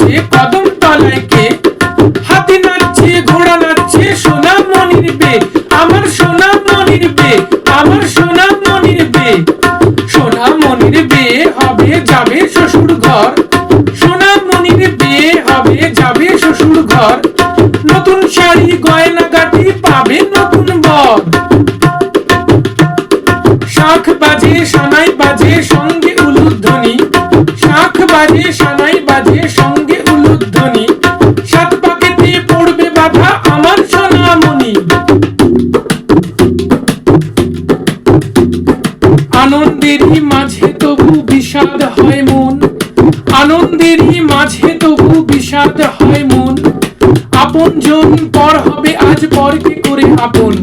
নাচছে কদম তলায় কে, হাতি নাচছে ঘোড়া নাচছে সোনা মনির বে, আমার সোনা মনির বে, আমার সোনা মনির বে। সোনা মনির বে হবে যাবে শ্বশুর ঘর, সোনা মনির বে হবে যাবে শ্বশুর ঘর, নতুন শাড়ি গয়না গাটি পাবে নতুন বর। শাঁখ বাজে সানাই বাজে সঙ্গে উলুধ্বনি, শাঁখ বাজে সানাই বাজে সঙ্গে উলুধ্বনি, সাত পাকেতে পড়বে বাধা আমার সোনামণি। আনন্দেরই মাঝে তবু বিষাদ হয় মন, আনন্দেরই মাঝে তবু বিষাদ হয় মন, আপনজন পর হবে আজ পরকে করে আপন।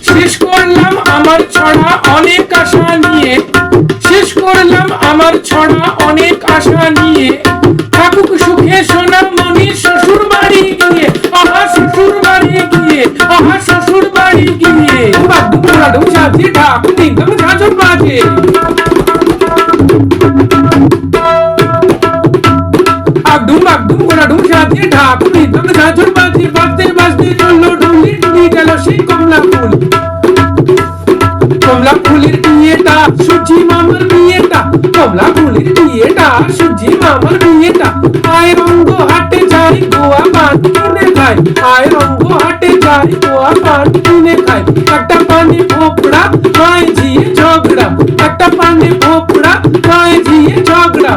শেষ করলাম আমার ছড়া অনেক আশা নিয়ে, শেষ করলাম আমার ছড়া অনেক আশা নিয়ে, থাকুক সুখে সোনামণি শ্বশুর বাড়ি গিয়ে, আহা শ্বশুর বাড়ি গিয়ে, আহা শ্বশুর বাড়ি গিয়ে। বাদুম বাদুম সাজে ঢাক দিনম ঝাঁঝর বাজে, আগডুম আগডুম গোড়াডুম সাজে ঢাক দিনম ঝাঁঝর বাজে, বাজতে বাজতে চললো ডুলি ডুলি গেল সেই কমলা ফুল। কমলা ফুলের বিয়েটা সূর্যি মামার বিয়েটা, কমলা ফুলের বিয়েটা সূর্যি মামার বিয়েটা। আয় রঙ্গ হাটে যাই গোয়া পান কিনে খাই, আয় রঙ্গ হাটে যাই গোয়া পান কিনে খাই। একটা পানি ভোপড়া মায় ঝিয়ে ঝগড়া, একটা পানি ভোপড়া মায় ঝিয়ে ঝগড়া।